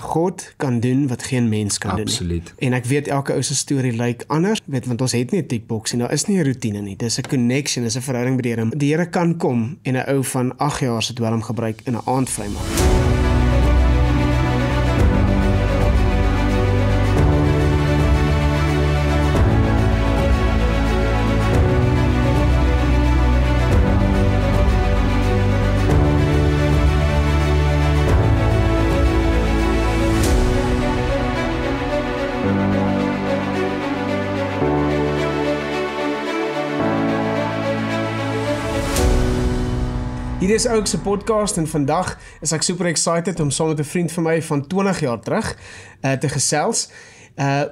God kan doen wat geen mens kan doen. Absoluut. En ek weet elke ou se storie lyk anders, want ons het nie 'n tickbox en daar is nie 'n roetine nie. Dis 'n connection, dis 'n verhouding met die Here. Die Here kan kom en 'n ou van 8 jaar se dwelm gebruik in 'n aand vrymaak. Hier is ook se podcast en vandag is ek super excited om saam met 'n vriend van my van 20 jaar terug te gesels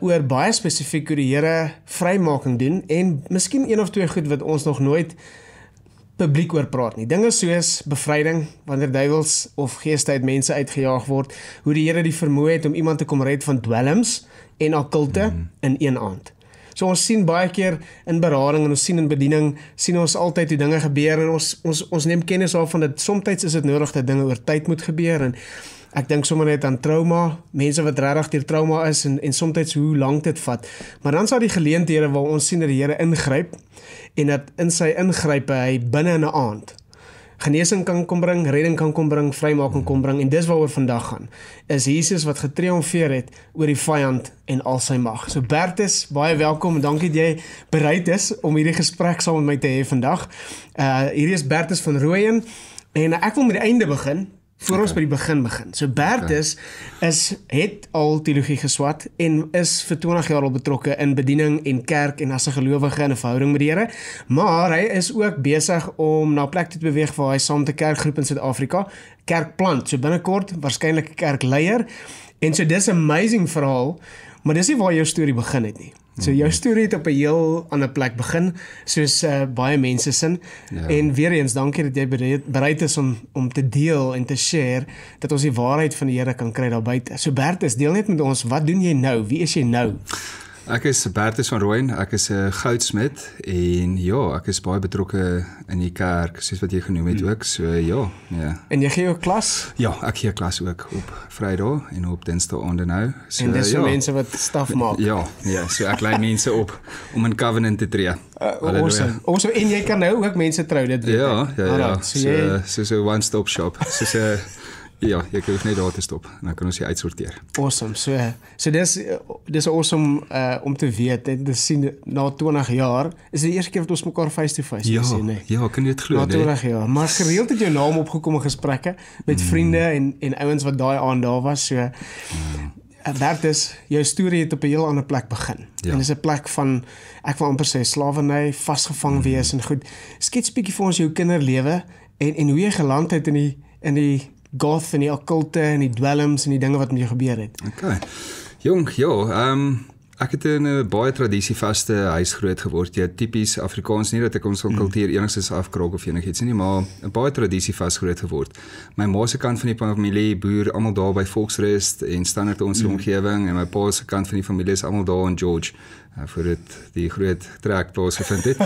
oor baie spesifiek hoe die Here vrymaking doen en miskien een of twee goed wat ons nog nooit publiek oor praat nie. Dinge soos bevryding, wanneer duiwels of geeste uit mense uitgejaag word, hoe die Here die vermoë het om iemand te kom red van dwelms en okkulte in een aand. So ons sien baie keer in berading en ons sien in bediening, sien ons altyd hoe dinge gebeur en ons neem kennis daarvan dat soms is dit nodig dat dinge oor tyd moet gebeur en ek dink sommer net aan trauma, mense wat regtig deur trauma is en soms hoe lank dit vat. Maar dan is daar die geleenthede waar ons sien dat die Here ingryp en dat in sy ingrype hy binne in 'n aand genesing kan kom bring, redding kan kom bring, vrymaking kom bring en dis waaroor vandag gaan. Is Jesus wat getriomfeer het oor die vyand en al sy mag. So Bertus, baie welkom en dankie dat jy bereid is om hierdie gesprek saam met my te hê vandag. Hier is Bertus van Rooyen en ek wil met die einde begin. Voor ons by die begin. So Bertus het al teologie geswat en is vir 20 jaar al betrokke in bediening en kerk en as 'n gelowige in 'n verhouding met die Here. Maar hy is ook besig om na 'n plek toe te beweeg waar hy saam met 'n kerkgroep in Suid-Afrika kerk plant. So binnekort waarskynlik 'n kerkleier. En so dis 'n amazing verhaal, maar dis nie waar jou storie begin het nie. So jou storie het op 'n heel ander plek begin, soos baie mense sin. Ja. En weer eens, dankie dat jy bereid is om te deel en te share, dat ons die waarheid van die Here kan kry daar buite. So Bertus, deel net met ons, wat doen jy nou? Wie is jy nou? Ek is Bertus van Rooyen, ek is 'n goudsmid en ja, ek is baie betrokke in die kerk, soos wat jy genoem het ook, so ja. En jy gee ook klas? Ja, ek gee klas ook op Vrydag en op Dinsdae nou. So, en dis vir mense wat staf maak? Ja, so ek lei mense op om in covenant te tree. Awesome. En jy kan nou ook mense trou, dit weet ek. Ja. So 'n one-stop shop. Ja, jy kan net daar te stop en dan kan ons jy uitsorteer. Awesome. So dis awesome om te weet, te sien na 20 jaar, is die eerste keer wat ons mekaar face-to-face sien, nee. Ja, kan jy dit glo, na 20 jaar. Maar gereeld het jou naam opgekom in gesprekke met vriende en ouens wat daai aand daar was. So Bertus, jou storie het op 'n heel ander plek begin. En dis 'n plek van, ek wil amper sê, slawerny, vasgevang wees en goed. Skets bietjie vir ons jou kinderlewe en hoe jy geland het in die goth en die okkulte en die dwelms en die dinge wat met jou gebeur het. Okay. Jong, ek het in 'n baie tradisievaste huis groot geword. Ja, tipies Afrikaans, nie dat ek ons kultuur enigstens afkraak of enigiets nie, maar 'n baie tradisievas groot geword. My ma se kant van die familie boer almal daar by Volksrust en standaard ons omgewing en my pa se kant van die familie is almal daar in George voor dit die groot trek plaasgevind het.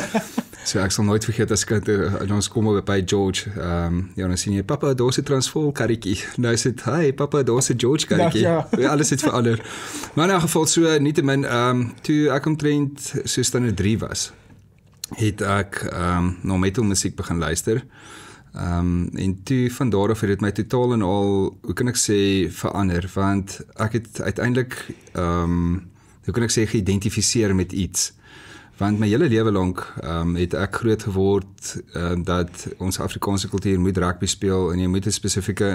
So ek sal nooit vergeet as kind ons kom by George, dan sien jy, papa, daar's 'n Transvaal karretjie. Nou sê hy, hey papa, daar's 'n George karretjie. Ja. Alles het verander. Maar in 'n geval so nietemin, toe ek omtrent so standaard 3 was, het ek na metal musiek begin luister. En toe van daar af het dit my totaal en al, hoe kan ek sê, verander, want ek het uiteindelik hoe kan ek sê, geïdentifiseer met iets. Want my hele lewe lank het ek groot geword dat ons Afrikaanse kultuur moet rugby speel en jy moet in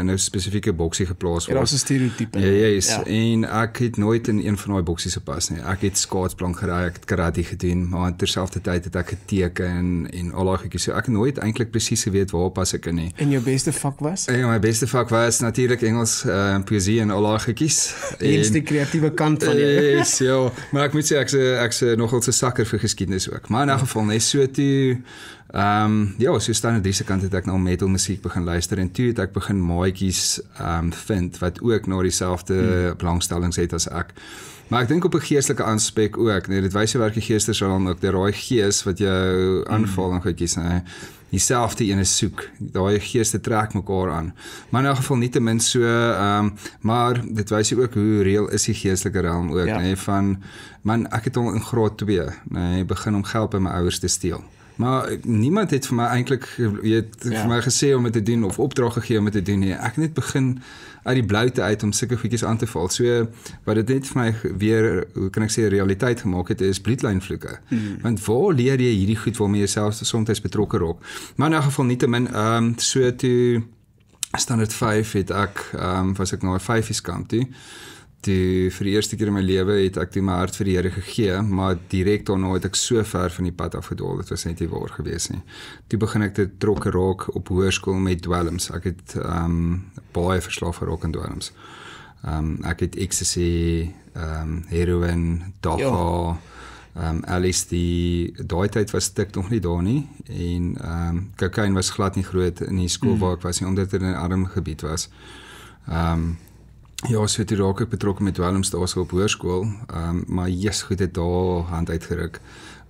'n spesifieke boksie geplaas word. Ja, dat is 'n stereotype. Ja. En ek het nooit in een van daai boksies gepas nie. Ek het skaatsplank gery, ek het karate gedoen, maar terselfdertyd het ek geteken en al daai goedjies. So ek het nooit eintlik presies geweet waar pas ek in nie. En jou beste vak was? Ja, my beste vak was natuurlik Engels, poesie en al daai goedjies. Eens die kreatiewe kant van jou. Yes, ja. Maar ek moet sê ek's nogal 'n sakker vir geskiedenis ook. Maar in 'n geval net so toe so standaard 3 se kant het ek na metal musiek begin luister en toe het ek begin maatjies vind wat ook na dieselfde belangstellings het as ek. Maar ek dink op 'n geestelike aspek ook, nee, dit wys jy werk die geeste sal dan ook daai gees wat jou aanval en goedjies, dieselfde ene soek. Daai geeste trek mekaar aan. Maar in elk geval nietemin so, maar dit wys ook hoe reël is die geestelike realm ook, nee, van, man, ek het al in graad 2, nee, begin om geld by my ouers te steel. Maar niemand het vir my eintlik vir my gesê om dit te doen of opdrag gegee om dit te doen nie. Ek het net begin uit die bloute uit om sulke goedjies aan te val. So wat dit net vir my weer, hoe kan ek sê, realiteit gemaak het, is bloedlynvloeke. Want waar leer jy hierdie goed waarmee jy self soms betrokke raak? Maar in 'n geval nietemin, so toe standaard 5 het ek, was ek na 'n 5 kamp toe. Vir die eerste keer in my lewe het ek my hart vir die Here gegee, maar direk daarna het ek so ver van die pad afgedwaal, dit was net nie waar gewees nie. Toe begin ek te betrokke raak op hoërskool met dwelms. Ek het baie verslaaf geraak aan dwelms. Ek het ecstasy, heroin, dagga, LSD, daai tyd was dit nog nie daar nie, en kokain was glad nie groot in die skool waar ek was nie, omdat dit in 'n arm gebied was. Ja, so toe raak ek betrokke met dwelms daar so op hoërskool, maar goed het daar hand uitgeruk,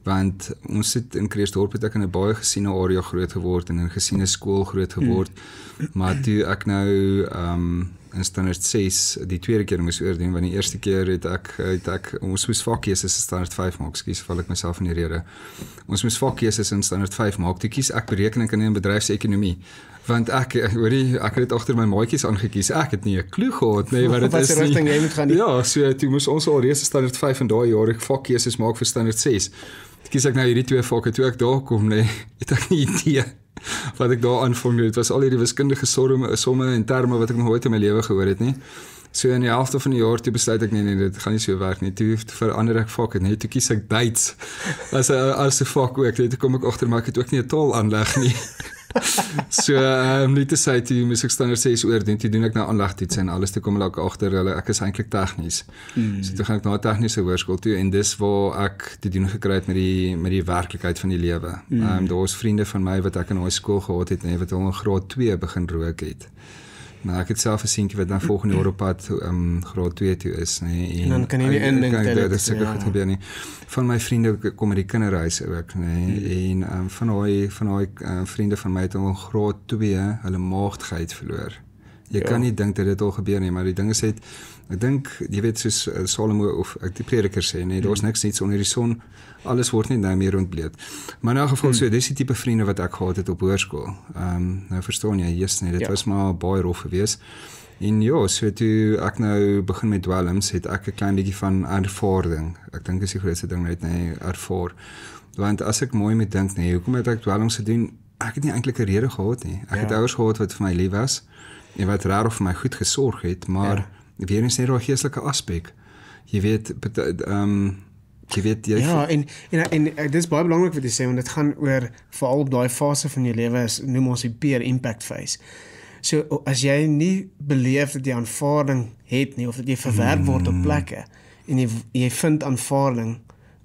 want ons het in Kreersdorp het ek in 'n baie gesiene area groot geword en in 'n gesiene skool groot geword, maar toe ek nou in standaard 6 die tweede keer moes oordoen, want die eerste keer het ek ons moes vakkeuses in standaard 5 maak, ekskuus, val ek myself in die rede. Ons moes vakkeuses in standaard 5 maak, toe kies ek berekening in bedryfsekonomie, want ek het dit agter my maatjies aangekies, ek het nie 'n klou gehad nie, wat dit is nie. Rigting jy moet gaan nie. Ja, so toe moes ons al reeds standaard 5 in daai jaar vakkeuses maak vir standaard 6. Toe kies ek nou hierdie twee vakke, toe ek daar kom, nee, het ek nie idee wat ek daar aanvang, dit was al hierdie wiskundige somme en terme wat ek nog ooit in my lewe gehoor het nie. So in die helfte van die jaar toe besluit ek nee, dit gaan nie so werk nie. Toe verander ek vakke, nee, toe kies ek Duits as 'n vak ook. Toe kom ek agter maar ek het ook nie 'n taal aanleg nie. So net te sê toe moes ek standaard 6 oordoen, toe doen ek nou aanlegtoets en alles, toe kom ek agter ek is eintlik tegnies. So toe gaan ek na 'n tegniese hoërskool toe en dis waar ek te doen gekry het met die werklikheid van die lewe. Daar was vriende van my wat ek in daai skool gehad het, wat al in graad 2 begin rook het. Maar ek het self 'n seentjie wat dan volgende jaar op pad graad 2 toe is, nee, en dan kan jy nie indink dit is seker goed gebeur nie. Van my vriende kom met die kinderhuis ook, nee, en van daai vriende van my het al in graad 2 hulle maagdheid verloor. Jy kan nie dink dat dit al gebeur nie, maar die ding is ek dink, jy weet, soos Salomo of die prediker sê, nee, daar's niks niets onder die son, alles word net nou meer ontbloot. Maar in elk geval so, dis die tipe vriende wat ek gehad het op hoërskool. Nou verstaan jy, dit was maar baie rof geweest. En ja, so toe ek nou begin met dwelms, het ek 'n klein bietjie van ervaring. Ek dink is die grootste ding net, ervaar. Want as ek mooi met dink, hoekom het ek dwelms gedoen? Ek het nie eintlik 'n rede gehad nie. Ek het ouers gehad wat vir my lief was en wat regtig vir my goed gesorg het, maar weer eens net daai geestelike aspek. Jy weet, en dit is baie belangrik wat jy sê, want dit gaan oor, veral op daai fase van jou lewe, noem ons die peer impact phase. So, as jy nie beleef dat jy aanvaarding het nie, of dat jy verwerp word op plekke, en jy vind aanvaarding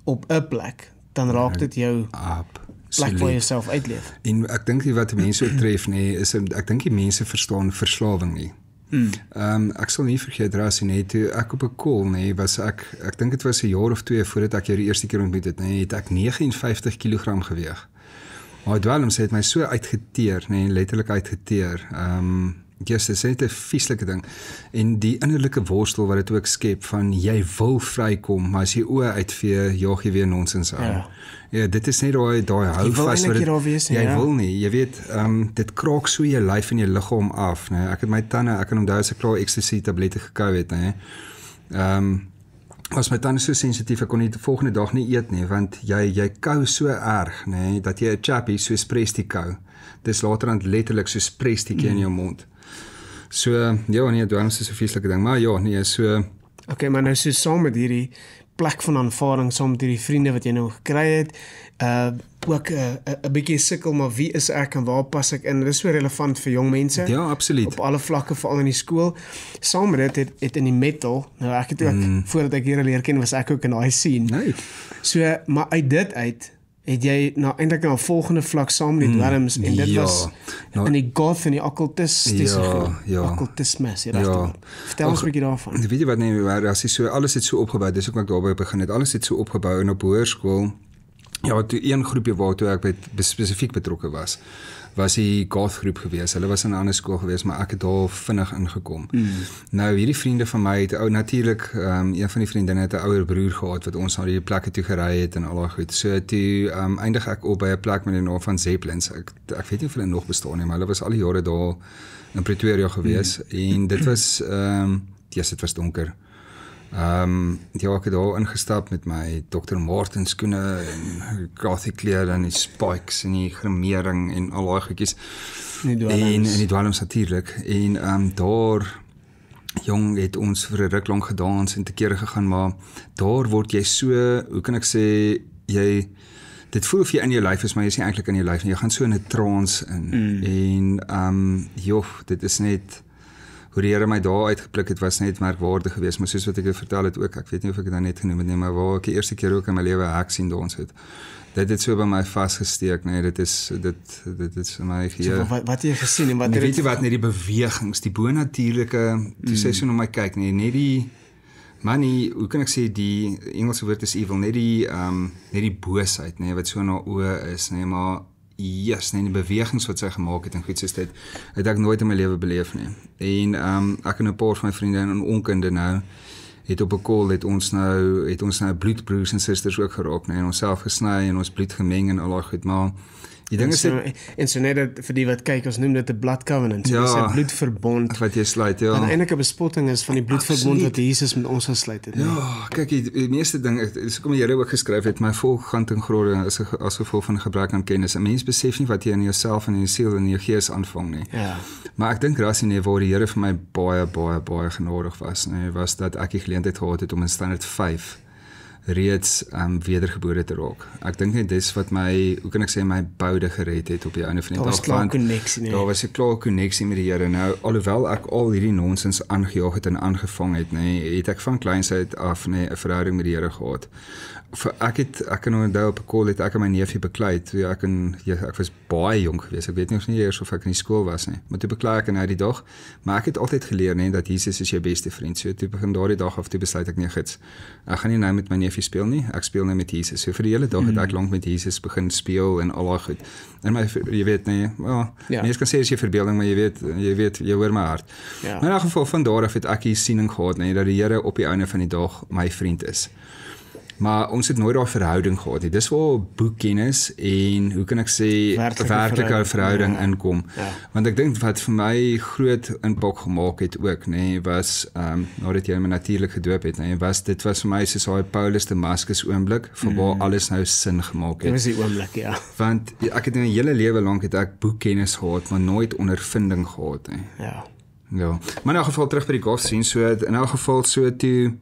op 'n plek, dan raak dit jou plek waar jy jouself uitleef. En ek dink wat mense ook tref, is, ek dink die mense verstaan verslawing nie. Ek sal nie vergeet, Rassie, toe ek op 'n call, was ek dink dit was 'n jaar of 2 voordat ek jou die eerste keer ontmoet het, het ek 59 kg geweeg. Maar dwelms het my so uitgeteer, letterlik uitgeteer. Dit is net 'n vieslike ding. En die innerlike worstel wat dit ook skep van jy wil vrykom, maar as jy oë uitvee, jaag jy weer nonsens aan. Ja, dit is net daai hou vas wat jy wil nie. Jy weet, dit kraak so jou lyf en jou liggaam af, Ek het my tande, ek kan onthou as ek klaar ecstasy tablette gekou het, was my tande so sensitief, ek kon die volgende dag nie eet nie, want jy kou so erg, dat jy 'n chappie so sprestie kou. Dis later aan letterlik so sprestiekie in jou mond. So, dwelms is 'n vieslike ding, maar so. Okay, maar nou so saam met hierdie plek van aanvaarding, saam met hierdie vriende wat jy nou gekry het, ook 'n bietjie sukkel, maar wie is ek en waar pas ek in? Dit is so relevant vir jong mense. Ja, absoluut. Op alle vlakke, veral in die skool. Saam met dit het in die metal, nou ek het ook, voordat ek hier leer ken, was ek ook in daai scene. So, maar uit dit het jy eintlik na 'n volgende vlak saam met die dwelms, en dit was in die goth en die occultisme. Occultisme, vertel ons 'n bietjie daarvan. Weet jy wat, as jy so, alles het so opgebou, dis ook wat ek daarby begin het, alles het so opgebou, en op hoërskool Ja, toe een groepie waartoe ek spesifiek betrokke was die goth groep gewees. Hulle was in 'n ander skool gewees, maar ek het daar vinnig ingekom. Nou hierdie vriende van my het natuurlik een van die vriendinne het 'n ouer broer gehad wat ons na die plekke toe gery het en al daai goed. So toe eindig ek op by 'n plek met die naam van Zeppelins. Ek weet nie of hulle nog bestaan nie, maar hulle was al die jare daar in Pretoria gewees en dit was dit was donker. Ja, ek het daar ingestap met my Dr. Martens skoene en gothic klere en die spikes en die grimering en al daai goedjies. En die dwalms natuurlik. En daar jong het ons vir 'n ruk lank gedans en te kere gegaan, maar daar word jy so, hoe kan ek sê, dit voel of jy in jou lyf is, maar jy is nie eintlik in jou lyf nie. Jy gaan so in 'n trance in. En dit is net hoe die Here my daar uitgepluk het, was net merkwaardig geweest, maar soos wat ek vertel het ook, ek weet nie of ek dit net genoem het nie, maar waar ek die eerste keer ook in my lewe hek sien dans het. Dit het so by my vasgesteek, nee, dit is vir my so, wat het jy gesien en wat het weet jy wat, net die bewegings, die bonatuurlike, toe sê so na my kyk, nee, net die nie, hoe kan ek sê, die Engelse woord is evil, net die boosheid, nee, wat so na oë is, nee, maar nee, die bewegings wat sy gemaak het en goed soos dit, het ek nooit in my lewe beleef nie. En ek en 'n paar van my vriende en onkunde nou, het op 'n call, het ons nou bloedbroers en susters ook geraak, nee, en ons self gesny en ons bloed gemeng en al daai goed, maar die ding is en so net vir die wat kyk, ons noem dit 'n blood covenant, so dis 'n bloedverbond wat jy sluit, ja. En eintlik 'n bespotting is van die bloedverbond wat Jesus met ons gesluit het. Ja, kyk, die meeste ding, dis hoekom die Here ook geskryf het, my volk gaan ten grode as gevolg van gebrek aan kennis. 'n Mens besef nie wat jy in jouself en in jou siel en in jou gees aanvang nie. Ja. Maar ek dink rassie nee, waar die Here vir my baie genadig was, nee, was dat ek die geleentheid gehad het om in standaard 5 reeds wedergebore te raak. Ek dink net dis wat my, hoe kan ek sê, my boude gered het op die einde van die dag. Daar was klaar konneksie, nee. Daar was 'n klaar konneksie met die Here. Nou, alhoewel ek al hierdie nonsens aangejaag het en aangevang het, nee, het ek van kleinsheid af, nee, 'n verhouding met die Here gehad. Ek kan onthou op 'n call het ek en my neefie beklei, toe ek was baie jonk geweest, ek weet nie eers of ek in die skool was nie, maar toe beklei ek nou die dag, maar ek het altyd geleer, nee, dat Jesus is jou beste vriend, so toe begin daardie dag af, toe besluit ek, nee, gits, ek gaan nie nou met my neefie speel nie, ek speel nou met Jesus, so vir die hele dag het ek lank met Jesus begin speel en al daai goed, en jy weet, nee, mens kan sê is jy verbeelding, maar jy weet, jy hoor my hart, maar in elk geval van daar af het ek die siening gehad, nee, dat die Here op die einde van die dag my vriend is. Maar ons het nooit daai verhouding gehad nie. Dis waar boekkennis en hoe kan ek sê werklike verhouding inkom. Ja. Want ek dink wat vir my groot impak gemaak het ook, nee, was nadat jy my natuurlik gedoop het, nee, dit was vir my soos daai Paulus Damascus oomblik van waar alles nou sin gemaak het. Dit was die oomblik, ja. Want ek het in my hele lewe lank het ek boekkennis gehad, maar nooit ondervinding gehad nie. Ja. Ja. Maar in elk geval terug by die goth scene, so in elk geval so toe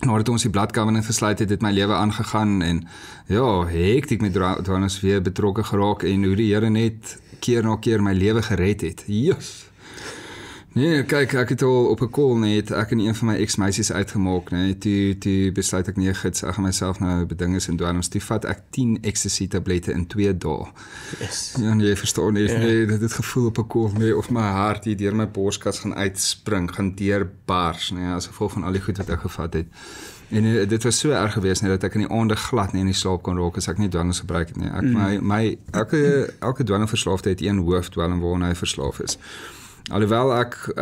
nadat ons die blood covenant gesluit het my lewe aangegaan en ja, hektiek met dwalms weer betrokke geraak en hoe die Here net keer na keer my lewe gered het. Yes. Nee, kyk, ek het al op 'n call net, ek en een van my ex-meisies uitgemaak, nee, toe besluit ek nee, gits, ek gaan myself nou bedinges en dwalms, toe vat ek 10 ecstasy tablette in 2 dae. Yes. Ja, nee, jy verstaan nie, nee, dit gevoel op 'n call, nee, of my hart hier deur my borskas gaan uitspring, gaan deurbars, nee, as gevolg van al die goed wat ek gevat het. En dit was so erg geweest, nee, dat ek in die aande glad nie in die slaap kon raak, as ek nie dwalms gebruik het, nee. Elke dwalmverslaafde het een hoofdwalm waarna hy verslaaf is. Alhoewel ek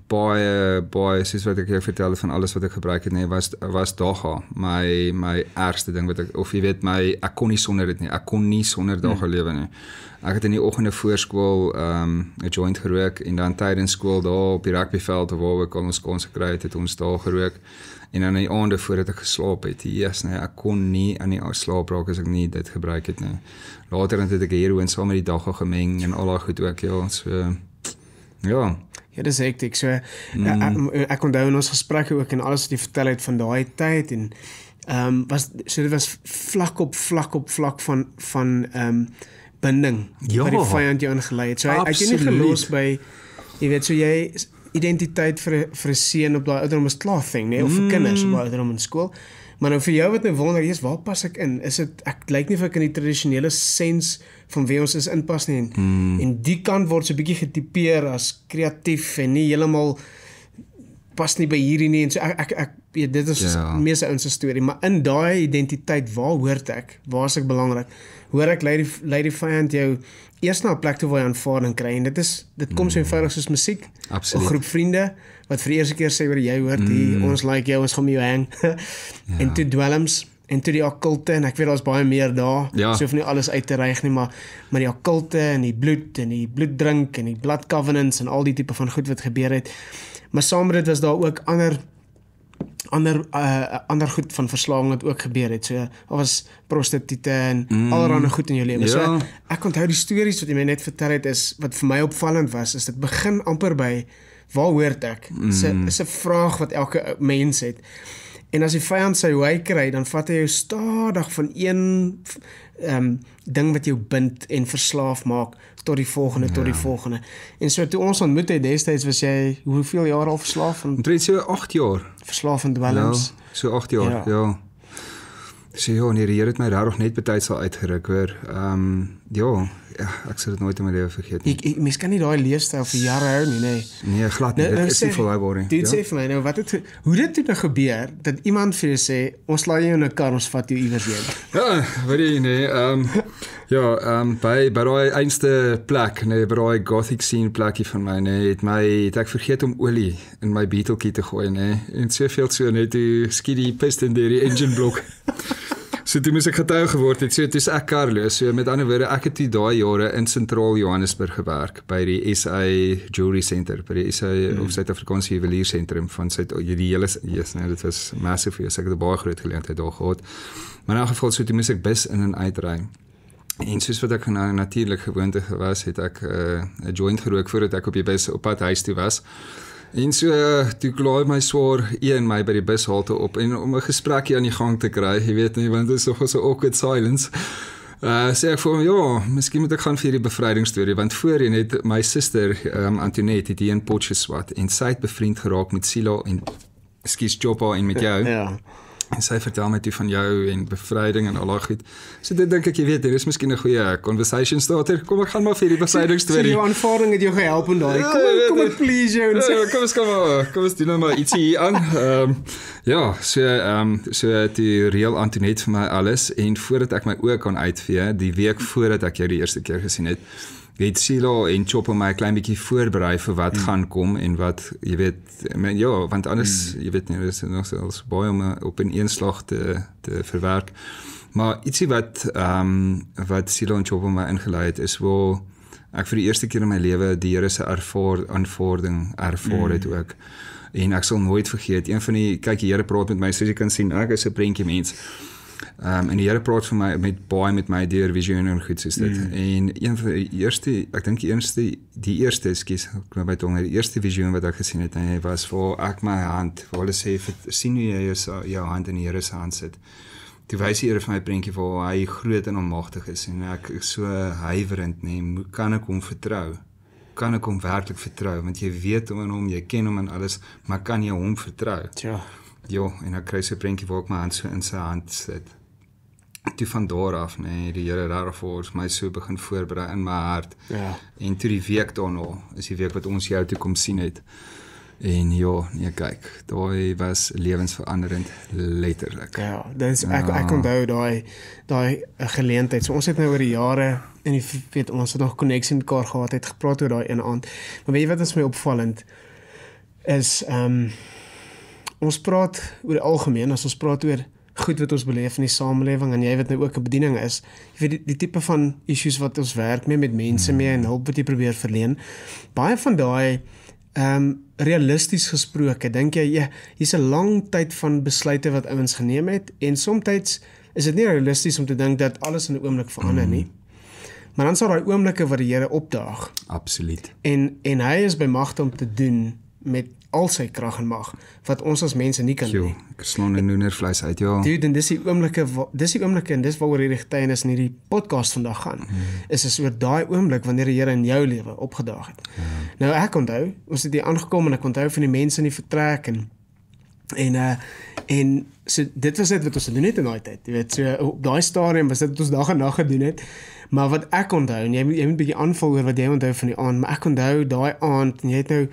baie soos wat ek jou vertel het van alles wat ek gebruik het, nee, was daga my ergste ding wat ek, of jy weet ek kon nie sonder dit nie, ek kon nie sonder daga lewe nie. Ek het in die oggende voor skool 'n joint gerook en dan tydens skool daar op die rugbyveld waar ek al ons kans gekry het ons daar gerook en dan in die aande voordat ek geslaap het. Yes, nee, ek kon nie aan die slaap raak as ek nie dit gebruik het nie. Later het ek heroin saam met die daga gemeng en al daai goed ook, ja, so ja. Ja, dis hektiek. So ek onthou in ons gesprekke ook en alles wat jy vertel het van daai tyd en dit was vlak op vlak van binding wat die vyand jou ingelei het. So hy het jy nie gelos by, jy weet, so jy identiteit vir 'n seun op daai ouderdom is klaar thing, nee, of vir kinders op daai ouderdom in skool. Maar nou vir jou wat nou wonder, Jesus, waar pas ek in? Is dit, ek lyk nie of ek in die tradisionele sens van wie ons is inpas nie. En die kant word so 'n bietjie getipeer as kreatief en nie heeltemal pas nie by hierdie nie en so ek weet dit is meeste ouens se storie, maar in daai identiteit waar hoort ek? Waar is ek belangrik? Hoor ek lei die vyand jou eers na 'n plek toe waar jy aanvaarding kry en dit kom so eenvoudig soos musiek. Absoluut. 'n Groep vriende wat vir die eerste keer sê oor jy hoort hier, ons like jou, ons gaan met jou hang. En toe dwelms en toe die okkulte en ek weet daar's baie meer daar. So hoef nie alles uit te reig nie, maar die okkulte en die bloeddrink en die blood covenants en al die tipe van goed wat gebeur het. Maar saam met dit was daar ook ander goed van verslawing wat ook gebeur het. So daar was prostituie en allerlei goed in jou lewe. So ek onthou die stories wat jy my net vertel het is wat vir my opvallend was, is dit begin amper by waar hoort ek? Is 'n vraag wat elke mens het. En as die vyand sy hoe hy kry, dan vat hy jou stadig van een ding wat jou bind en verslaaf maak tot die volgende. En so toe ons ontmoet het destyds was jy hoeveel jaar al verslaaf? Omtrent so 8 jaar. Verslaaf aan dwelms. So 8 jaar, ja. So nee, die Here het my regtig net betyds al uitgeruk hoor. Ek sal dit nooit in my lewe vergeet nie. Mens kan nie daai leefstyl vir jare hou nie, nee. Nee, glad nie. Dit is nie volhoubaar nie. Dit sê vir my nou hoe dit toe nou gebeur dat iemand vir jou sê ons laai jou in 'n kar, ons vat jou iewers heen. Ja, weet jy nee, by daai einste plek, nee, by daai gothic scene plekkie van my, nee, het ek vergeet om olie in my beeteltjie te gooi, nee. En soveel so net die skiddy piston deur die engine blok. So toe moes ek getuig geword het, so toe is ek karloos. So met ander woorde, ek het die daai jare in Sentraal Johannesburg gewerk by die SA Jewelry Center, by die SA of Suid-Afrikaanse Juweliersentrum van die hele dit was massive, ek het 'n baie groot geleentheid daar gehad. Maar in elk geval so toe moes ek bus in en uitry. En soos wat ek nou natuurlik gewoonte was, het ek 'n joint gerook voordat ek op die bus op pad huis toe was. En so, toe klaai my swaar my by die bushalte op en om 'n gesprekkie aan die gang te kry, jy weet nie, want dit is nog so awkward silence. Sê ek vir hom, miskien moet ek gaan vir die bevrydingsstorie, want voorheen het my suster, Antoinette, het hier in Potchefstroom en sy het bevriend geraak met Silo en Choppa en met jou. Ja. En sy vertel my toe van jou en bevryding en al daai goed. So dit dink ek, jy weet, hier is miskien 'n goeie conversation starter. Kom ek gaan maar vir die bevrydingsstorie. So jou aanvaarding het jou gehelp in daai. Kom ek please jou en sê kom ons doen nou maar ietsie hier aan. So die reël Antoinette vir my alles en voordat ek my oë kan uitvee, die week voordat ek jou die eerste keer gesien het Silo en Choppa my 'n klein bietjie voorberei vir wat gaan kom en wat, jy weet, want anders, jy weet nie, dit is nog so baie om op 'n eenslag te verwerk. Maar ietsie wat Silo en Choppa my ingelei het, is waar ek vir die eerste keer in my lewe die Here se aanvaarding ervaar het ook. En ek sal nooit vergeet, die Here praat met my, soos jy kan sien, ek is 'n prentjie mens. En die Here praat vir my met my deur visioen en goed soos dit. En een van die eerste, ek dink die eerste visioen wat ek gesien het, was waar ek my hand, waar hulle sê, sien hoe jy jou hand in die Here se hand sit. Toe wys die Here vir my prentjie waar hy groot en almagtig is en ek is so huiwerend, kan ek hom vertrou? Kan ek hom werklik vertrou? Want jy weet hom, jy ken hom en alles, maar kan jy hom vertrou? Tja. Ja, en ek kry so 'n prentjie waar ek my hand so in sy hand sit. Toe van daar af, die Here daarvoor my so begin voorberei in my hart. Ja. En toe die week daarna, is die week wat ons jou toe kom sien het. En kyk, daai was lewensveranderend, letterlik. Ja, ek onthou daai geleentheid. So ons het nou oor die jare, en jy weet, ons het nog koneksie met mekaar gehad, het gepraat oor daai een aand. Maar weet jy wat is my opvallend, is, ons praat oor die algemeen, as ons praat oor goed wat ons beleef in die samelewing, en jy weet nou ook 'n bediening is, jy weet die tipe van issues wat ons werk met mense mee, en hulp wat jy probeer verleen, baie van daai, realisties gesproke, dink jy, hier's 'n lang tyd van besluite wat ouens geneem het, en soms is dit nie realisties om te dink dat alles in 'n oomblik verander nie, maar dan sal daai oomblikke wat die Here opdaag. Absoluut. En hy is by magte om te doen met al sy krag en mag, wat ons as mense nie kan doen. Ek slaan 'n noenervleis uit, ja. Dude, en dis die oomblikke, en dis waaroor hierdie getuienis in hierdie podcast vandag gaan, is oor daai oomblik wanneer die Here in jou lewe opgedaag het. Nou ek onthou, ons het hier aangekom en ek onthou van die mense in die vertrek en so dit was dit wat ons gedoen het in daai tyd. Jy weet, so op daai stadium was dit wat ons dag en nag gedoen het. Maar wat ek onthou, en jy moet 'n bietjie aanvul oor wat jy onthou van die aand, maar ek onthou daai aand, en jy het nou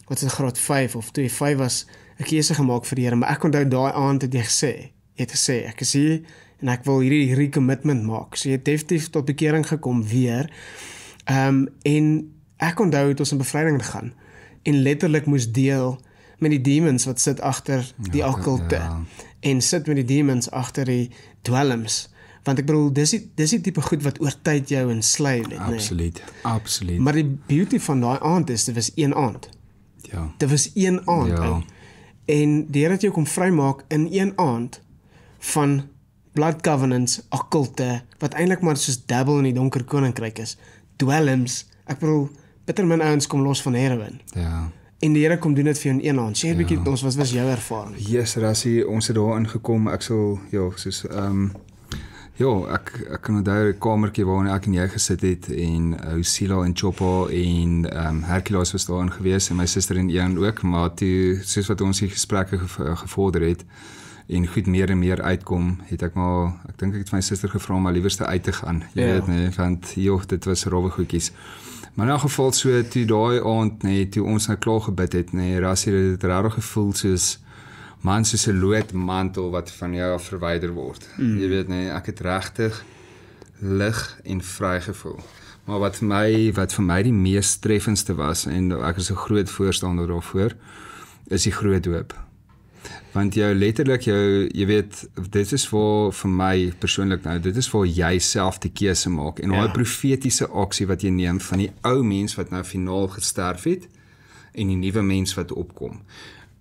wat is graad 5 of toe jy 5 was, 'n keuse gemaak vir die Here, maar ek onthou daai aand het jy het gesê, ek is hier en ek wil hierdie commitment maak. So jy het definitief tot bekering gekom weer. En ek onthou het ons in bevryding gegaan en letterlik moes deel met die demons wat sit agter die okkulte en sit met die demons agter die dwelms. Want ek bedoel, dis die tipe goed wat oor tyd jou enslyf het. Absoluut, absoluut. Maar die beauty van daai aand is, dit was een aand. Ja. Dit was een aand. Ja. En die Here het jou kom vrymaak in een aand van blood covenants, okkulte, wat eintlik maar soos dabble in die donker koninkryk is. Dwelms, ek bedoel, bitter min ouens kom los van heroin. Ja. En die Here kom doen dit vir jou in een aand. Share 'n bietjie met ons, wat was jou ervaring? Yes, Rassie, ons het daar ingekom. Ek sal soos ek kan onthou 'n kamertjie waarin ek en jy gesit het en Usila en Choppa en Hercules was daarin gewees en my suster en Ian ook, maar toe soos wat ons die gesprekke gevorder het en goed meer en meer uitkom, het ek dink ek het my suster gevra om maar liewerste uit te gaan. Jy weet nie, want dit was rowwe goedjies. Maar in elk geval so toe daai aand toe ons nou klaar gebid het, Rassie het regtig gevoel soos man soos 'n loodmantel wat van jou af verwyder word. Jy weet ek het regtig lig en vry gevoel. Maar wat vir my die mees treffendste was, en ek is 'n groot voorstander daarvoor, is die groot doop. Want jy weet, dit is vir my persoonlik dit is waar jy self die keuse maak. En daai profetiese aksie wat jy neem van die ou mens wat nou finaal gesterf het, en die nuwe mens wat opkom.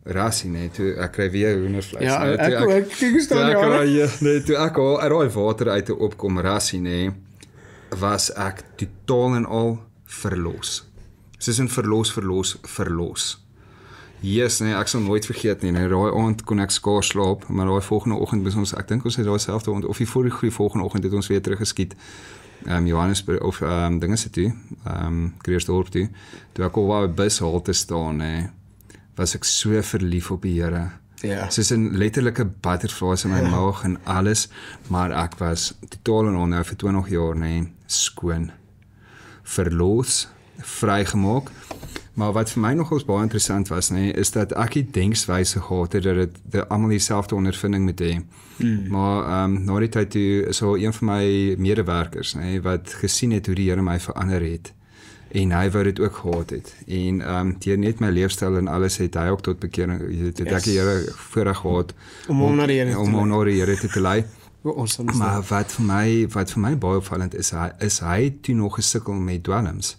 Rassie, toe ek kry weer hoendervleis. Ja, ek kyk staan toe ek al uit daai water uit te opkom, Rassie, was ek totaal en al verlos. Soos in verlos. Yes, ek sal nooit vergeet nie. Daai aand kon ek skaars slaap, maar daai volgende oggend ek dink ons het daai selfde aand of die volgende oggend het ons weer teruggeskiet. Johannesburg of dinge se toe, Kreersdorp toe. Toe ek al waar by bushalte staan, was ek so verlief op die Here. Ja. Soos 'n letterlike butterflies in my maag en alles, maar ek was totaal en al nou vir 20 jaar, skoon. Verlos, vrygemaak. Maar wat vir my nogals baie interessant was, is dat ek die denkswyse gehad het dat dit almal dieselfde ondervinding moet hê. Maar na die tyd toe is al een van my medewerkers, wat gesien het hoe die Here my verander het. En hy wou dit ook gehad het. En deur net my leefstyl en alles het hy ook tot bekering, ek die Here voorreg gehad om na die Here te lei. Maar wat vir my baie opvallend is hy toe nog gesukkel met dwelms.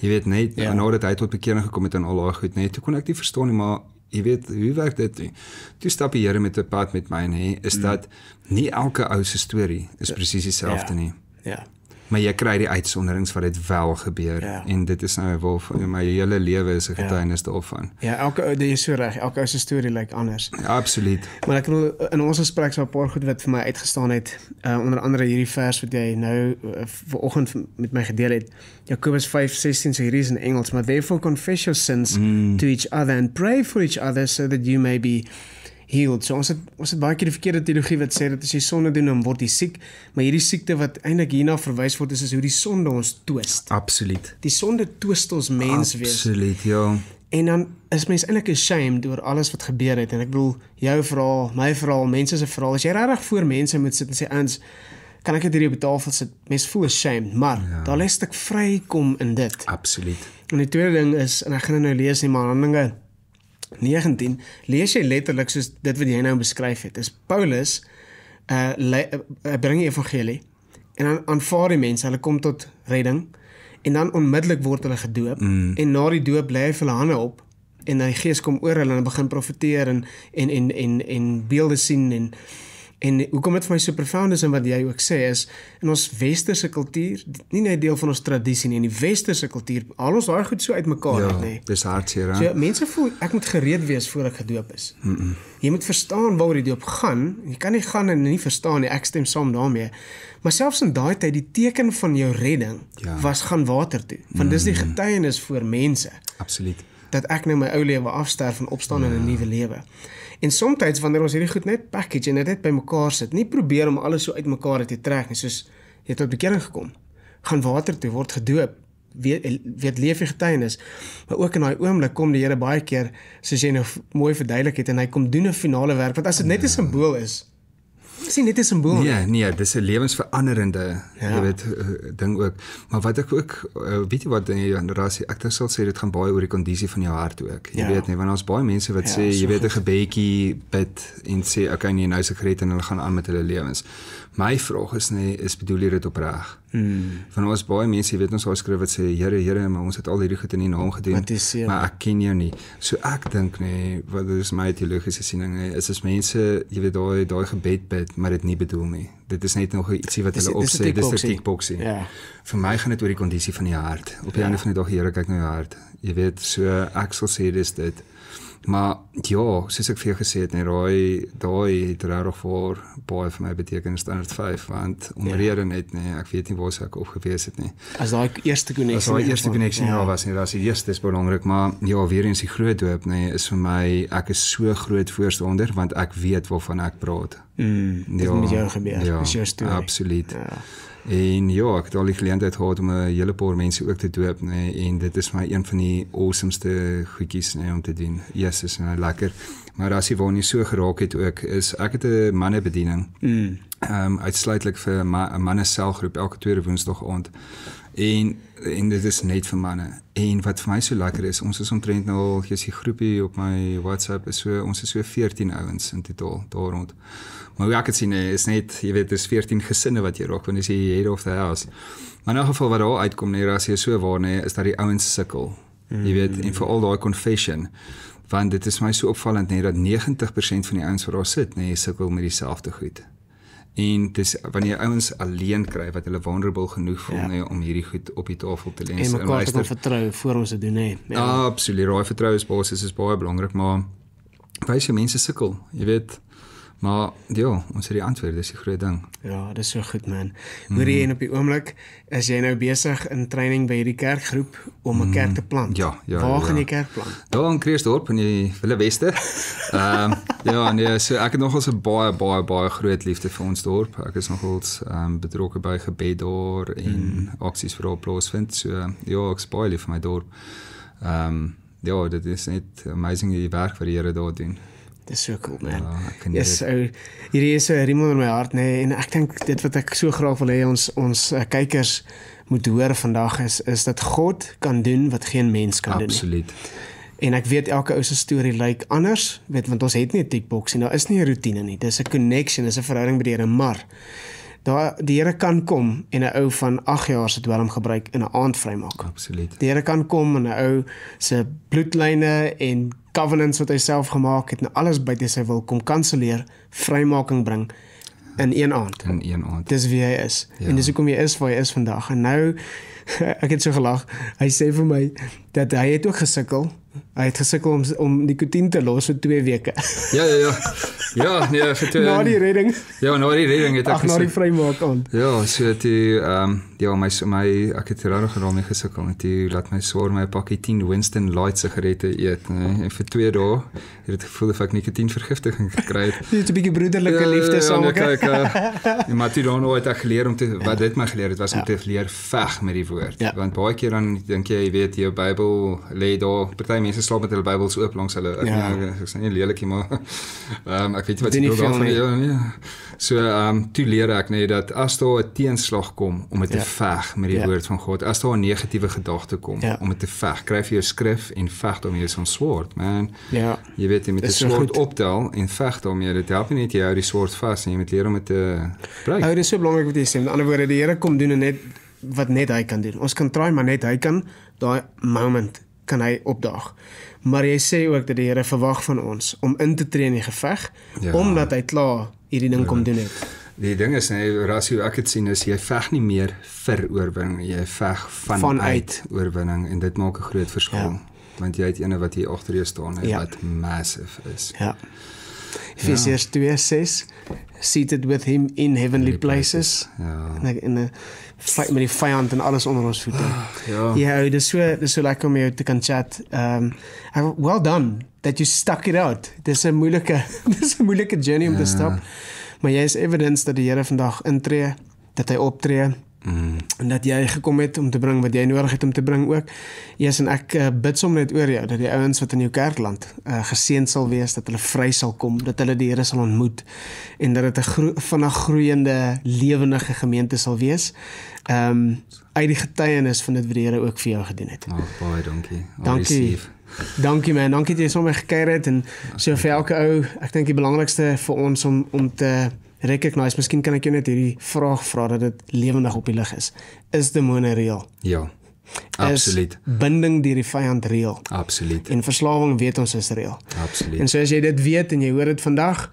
Jy weet net, nadat hy tot bekering gekom het en al daai goed, toe kon ek nie verstaan nie, maar jy weet, hoe werk dit nie? Toe stap die Here met 'n pad met my, is dat nie elke ou se storie is presies dieselfde nie. Ja. Maar jy kry die uitsonderings wat dit wel gebeur. En dit is nou waar my hele lewe is 'n getuienis daarvan. Ja, elke ou, jy is so reg, elke ou se storie lyk anders. Ja, absoluut. Maar ek bedoel, in ons gesprek so 'n paar goed wat vir my uitgestaan het, onder andere hierdie vers wat jy nou vanoggend met my gedeel het. Jakobus 5:16, so hierdie is in Engels, maar therefore confess your sins to each other and pray for each other so that you may be healed. So ons het baie keer die verkeerde teologie wat sê dat as jy sonde doen, dan word jy siek, maar hierdie siekte wat eintlik hierna verwys word is hoe die sonde ons twist. Absoluut. Die sonde twist ons mens wees. Absoluut, ja. En dan is mens eintlik ashamed oor alles wat gebeur het, en ek bedoel, jou verhaal, my verhaal, mense se verhaal, as jy regtig voor mense moet sit en sê, "Ans, kan ek dit hier op die tafel sit?" Mens voel ashamed, maar daar lê 'n stuk vrykom in dit. Absoluut. En die tweede ding is, en ek gaan nou lees nie, maar Handelinge 19, lees jy letterlik soos dit wat jy nou beskryf het, is Paulus bring die evangelie, en dan aanvaar die mense, hulle kom tot redding, en dan onmiddellik word hulle gedoop, en na die doop lê hy vir hulle hande op, en die Gees kom oor hulle, en begin profeteer, en beelde sien, en hoekom dit vir my so profound is, en wat jy ook sê is, in ons westerse kultuur, nie net deel van ons tradisie nie, in die westerse kultuur, haal ons daai goed so uit mekaar uit, nee. Dis hartseer, So, mense voel, ek moet gereed wees voor ek gedoop is. Jy moet verstaan waaroor die doop gaan, jy kan nie gaan en nie verstaan nie, ek stem saam daarmee, maar selfs in daai tyd, die teken van jou redding, was gaan water toe, want dis die getuienis voor mense. Absoluut. Dat ek nou my ou lewe afsterf en opstaan in 'n nuwe lewe. En soms wanneer ons hierdie goed net package en net by mekaar sit, nie probeer om alles so uit mekaar te trek nie, soos jy het tot bekering gekom, gaan water toe, word gedoop, weet leef jy getuienis, maar ook in daai oomblik kom die Here baie keer, soos jy nou mooi verduidelik het, en hy kom doen 'n finale werk, want as dit net 'n simbool is nie net 'n simbool. Nee, dis 'n lewensveranderende, jy weet, ding ook. Maar wat ek ook, weet jy wat, Rassie, ek sal sê, dit gaan baie oor die kondisie van jou hart ook. Jy weet nie, want ons baie mense wat sê, jy weet, 'n gebedjie bid en sê, okay, nee, nou is ek gered en hulle gaan aan met hulle lewens. My vraag is bedoel jy dit opreg? Van ons baie mense, jy weet ons al skryf wat sê, Here, maar ons het al hierdie goed in die naam gedoen, maar ek ken jou nie. So ek dink, wat is my teologiese siening, is as mense, jy weet, daai gebed bid, maar dit nie bedoel nie. Dit is net nog ietsie wat hulle opsê, dis 'n tickboxie. Vir my gaan dit oor die kondisie van die hart. Op die einde van die dag, Here kyk na jou hart. Jy weet, so ek sal sê dis dit. Maar ja, soos ek vir jou gesê het, daai het regtig voor baie vir my beteken standaard 5, want omrede net, ek weet nie waar ek opgewees het nie. As daai eerste koneksie was nie, dat is belangrik, maar ja, weer eens die groot doop, is vir my, ek is so groot voorstander, want ek weet waarvan ek praat. Dit met jou gebeur, dis jou storie. Absoluut. En ja, ek het al die geleentheid gehad om 'n hele paar mense ook te doop, en dit is my een van die awesomeste goedjies om te doen. Is lekker. Maar as jy waar nie so geraak het ook, is ek het 'n mannebediening. Uitsluitlik vir 'n manne selgroep elke tweede Woensdag aand. En dit is net vir manne. En wat vir my so lekker is, ons is omtrent nou, jy sien groepie op my WhatsApp, ons is so 14 ouens in totaal daar rond. Maar hoe ek het sien, is net, jy weet, is 14 gesinne wat jy raak, want is jy head of the house. Maar in elk geval wat daar uitkom, as jy so waar, is dat die ouens sukkel. Jy weet, en veral daai confession, want dit is my so opvallend, dat 90% van die ouens wat daar sit, sukkel met dieselfde goed. En dis wanneer ouens alleen kry wat hulle vulnerable genoeg voel om hierdie goed op die tafel te lê en mekaar te kan vertrou voor ons dit doen Absoluut, daai vertrouensbasis is baie belangrik, maar wys jy mense sukkel, jy weet. Maar ja, ons het die antwoord, dis die groot ding. Ja, dis so goed man. Hoorie, en op die oomblik is jy nou besig in training by hierdie kerkgroep om 'n kerk te plant. Waar gaan jy kerk plant? Daar in Kreersdorp in die Wille Weste. So ek het nogals 'n baie groot liefde vir ons dorp. Ek is nogals betrokke by gebed daar en aksies vir daar plaasvind. So ja, ek is baie lief vir my dorp. Dit is net amazing die werk wat die Here daar doen. Dit is so cool, man. Hierdie is 'n riem onder my hart, en ek dink dit wat ek so graag wil hê ons kykers moet hoor vandag is dat God kan doen wat geen mens kan doen nie. Absoluut. En ek weet elke ou se storie lyk anders, want ons het nie 'n tickbox nie, daar is nie 'n roetine nie, dis 'n connection, dis 'n verhouding met die Here, maar die Here kan kom en 'n ou van 8 jaar se dwelm gebruik in 'n aand vrymaak. Absoluut. Die Here kan kom en 'n ou se bloedlyne en covenants wat hy self gemaak het en alles buite sy wil kom kanselleer, vrymaking bring in een aand. Dis wie hy is. En dis hoekom hy is waar hy is vandag. En nou, ek het so gelag, hy sê vir my, dat hy het ook gesukkel. Hy het gesukkel om nikotien te los vir 2 weke. Ja, vir 2 na die redding. Ja, na die redding het ek gesukkel. Na die vrymaak aan. Ja, so toe, ek het regtig daarmee gesukkel. En toe laat my swaar my 'n pakkie 10 Winston Light sigarette eet, en vir 2 dae het dit gevoel of ek nikotienvergiftiging gekry het. Dit is 'n bietjie broederlike liefde saam. Maar toe dan het ek geleer wat dit my geleer het, was om te leer veg met die woord. Want baie keer dan dink jy weet, jou Bybel lê daar, party mense slaap met hulle Bybels oop langs hulle. Ek sê nie lelik nie, maar ek weet wat ek wil daarvan. So toe leer ek dat as daar 'n teenslag kom om dit te veg met die woord van God, as daar 'n negatiewe gedagte kom om dit te veg, kry jy jou skrif en veg daarmee so'n swaard, man. Jy weet jy met 'n swaard optel en veg daarmee, dit help nie net jy hou die swaard vas en jy moet leer om dit te gebruik. Dit is so belangrik wat jy sê. Met ander woorde, die Here kom doen en net wat net hy kan doen. Ons kan try, maar net hy kan daai moment kan hy opdaag. Maar jy sê ook dat die Here verwag van ons om in te tree in die geveg, omdat hy klaar hierdie ding kom doen het. Die ding is, Rassie, ek het sien, is jy veg nie meer vir oorwinning, jy veg vanuit oorwinning, en dit maak 'n groot verskil. Want jy het ene wat hier agter jou staan, wat massive is. Efesiërs 2:6, seated with him in heavenly places. Met die vyand en alles onder ons voete. Dis so lekker om jou te kan chat. Well done that you stuck it out. Dis 'n moeilike journey om te stap. Maar jy is evidence dat die Here vandag intree, dat hy optree, En dat jy gekom het om te bring wat jy nodig het om te bring ook. En ek bid som net oor jou, dat die ouens wat in jou kerkland geseënd sal wees, dat hulle vry sal kom, dat hulle die Here sal ontmoet, en dat dit 'n vinnig groeiende, lewendige gemeente sal wees, uit die getuienis van dit wat die Here ook vir jou gedoen het. Baie dankie. Dankie. Dankie man, dankie dat jy sommer gekyk het, en so vir elke ou, ek dink die belangrikste vir ons om te recognize, miskien kan ek jou net hierdie vraag vra, dat dit lewendig op die lig is. Is demone reël? Ja, absoluut. Is binding deur die vyand reël? Absoluut. En verslawing weet ons is reël. Absoluut. En so as jy dit weet en jy hoor dit vandag,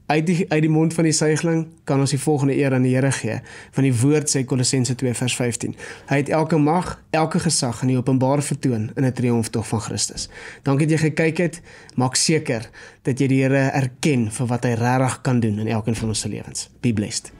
uit die mond van die suigling, kan ons die volgende eer aan die Here gee. Van die woord sê Kolossense 2 vers 15. Hy het elke mag, elke gesag in die openbaar vertoon in 'n triomftog van Christus. Dankie dat jy gekyk het. Maak seker dat jy die Here erken vir wat hy regtig kan doen in elkeen van ons se lewens. Be blessed.